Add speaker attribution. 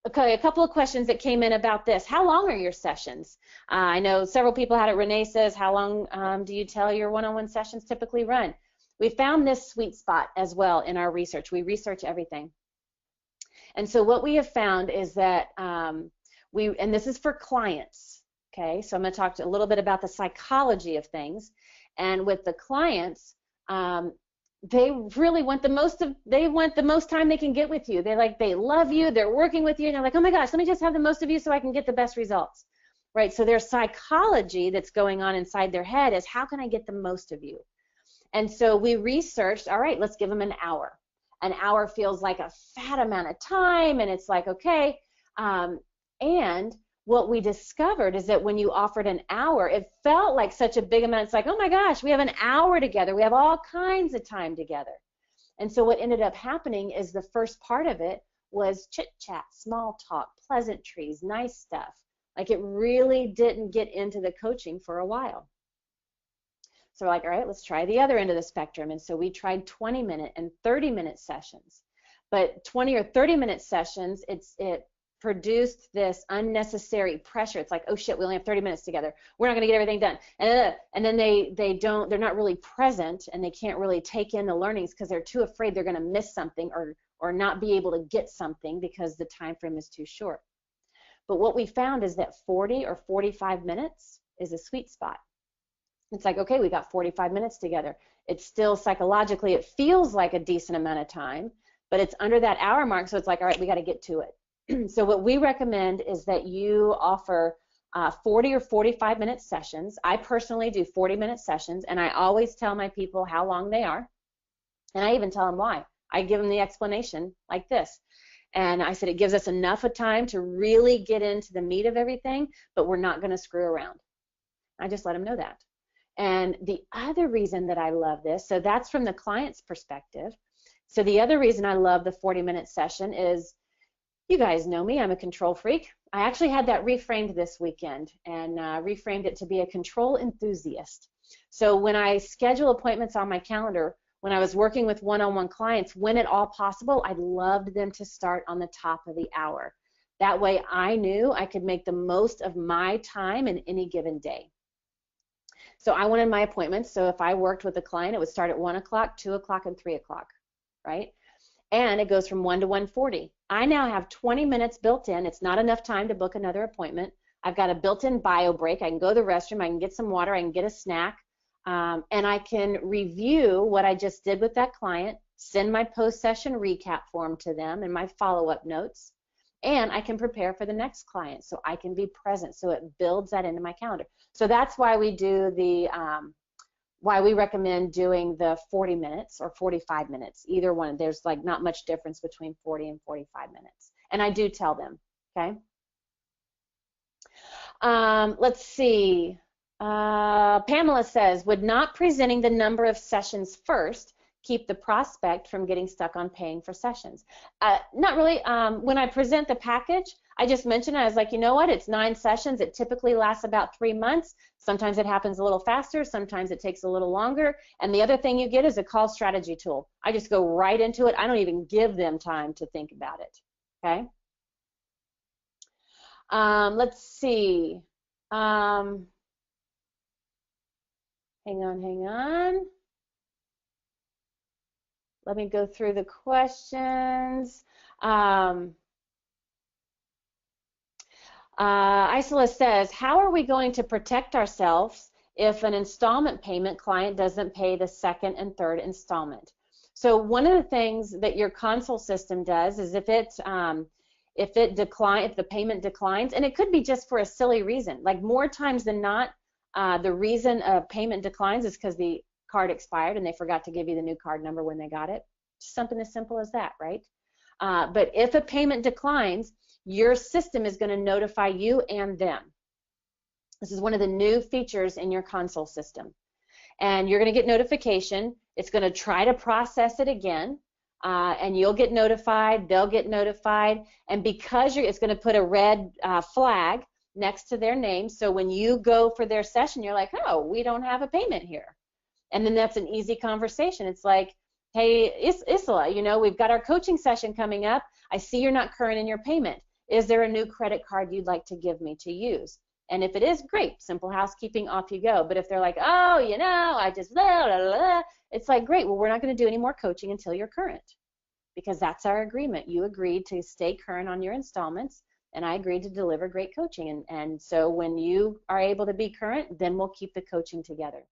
Speaker 1: Okay, a couple of questions that came in about this. How long are your sessions? I know several people had it. Renee says, how long do you tell your one-on-one sessions typically run? We found this sweet spot as well in our research. We research everything. And so what we have found is that and this is for clients, okay? So I'm going to talk a little bit about the psychology of things. And with the clients, they really want the most time they can get with you. They love you, they're working with you, and they're like, oh my gosh, let me just have the most of you so I can get the best results, right? So their psychology that's going on inside their head is, how can I get the most of you? And so we researched, all right, let's give them an hour. An hour feels like a fat amount of time, and it's like, okay. And what we discovered is that when you offered an hour, it felt like such a big amount. It's like, oh my gosh, we have an hour together. We have all kinds of time together. And so what ended up happening is the first part of it was chit-chat, small talk, pleasantries, nice stuff. Like, it really didn't get into the coaching for a while. So we're like, all right, let's try the other end of the spectrum. And so we tried 20-minute and 30-minute sessions. But 20 or 30-minute sessions, it produced this unnecessary pressure. It's like, oh shit, we only have 30 minutes together. We're not going to get everything done. And then they're not really present, and they can't really take in the learnings because they're too afraid they're going to miss something or not be able to get something because the time frame is too short. But what we found is that 40 or 45 minutes is a sweet spot. It's like, okay, we got 45 minutes together. It's still psychologically, it feels like a decent amount of time, but it's under that hour mark, so it's like, all right, we got to get to it. So what we recommend is that you offer 40 or 45-minute sessions. I personally do 40-minute sessions, and I always tell my people how long they are, and I even tell them why. I give them the explanation like this. And I said, it gives us enough of time to really get into the meat of everything, but we're not going to screw around. I just let them know that. And the other reason that I love this, so that's from the client's perspective. So the other reason I love the 40-minute session is, you guys know me, I'm a control freak. I actually had that reframed this weekend and reframed it to be a control enthusiast. So when I schedule appointments on my calendar, when I was working with one-on-one clients, when at all possible, I loved them to start on the top of the hour. That way I knew I could make the most of my time in any given day. So I wanted my appointments, so if I worked with a client, it would start at 1 o'clock, 2 o'clock, and 3 o'clock, right? And it goes from 1 to 1:40. I now have 20 minutes built in. It's not enough time to book another appointment. I've got a built-in bio break. I can go to the restroom, I can get some water, I can get a snack, and I can review what I just did with that client, send my post-session recap form to them and my follow-up notes, and I can prepare for the next client so I can be present. So it builds that into my calendar. So that's why we do the why we recommend doing the 40 minutes or 45 minutes, either one. There's like not much difference between 40 and 45 minutes. And I do tell them, okay? Let's see. Pamela says, would not presenting the number of sessions first keep the prospect from getting stuck on paying for sessions? Not really. When I present the package, I just mentioned it. I was like, you know what? It's 9 sessions. It typically lasts about 3 months. Sometimes it happens a little faster. Sometimes it takes a little longer. And the other thing you get is a call strategy tool. I just go right into it. I don't even give them time to think about it. Okay? Let's see. Hang on. Let me go through the questions. Isola says, how are we going to protect ourselves if an installment payment client doesn't pay the second and third installment? So one of the things that your console system does is if the payment declines, and it could be just for a silly reason, like more times than not, the reason a payment declines is because the card expired and they forgot to give you the new card number when they got it. Just something as simple as that, right? But if a payment declines, your system is going to notify you and them. This is one of the new features in your console system. And you're going to get notification. It's going to try to process it again, and you'll get notified, they'll get notified, and because it's going to put a red flag next to their name, so when you go for their session, you're like, oh, we don't have a payment here. And then that's an easy conversation. It's like, hey, Isola, you know, we've got our coaching session coming up. I see you're not current in your payment. Is there a new credit card you'd like to give me to use? And if it is, great, simple housekeeping, off you go. But if they're like, oh, I just blah, blah, blah, it's like, great, well, we're not going to do any more coaching until you're current, because that's our agreement. You agreed to stay current on your installments, and I agreed to deliver great coaching. And so when you are able to be current, then we'll keep the coaching together.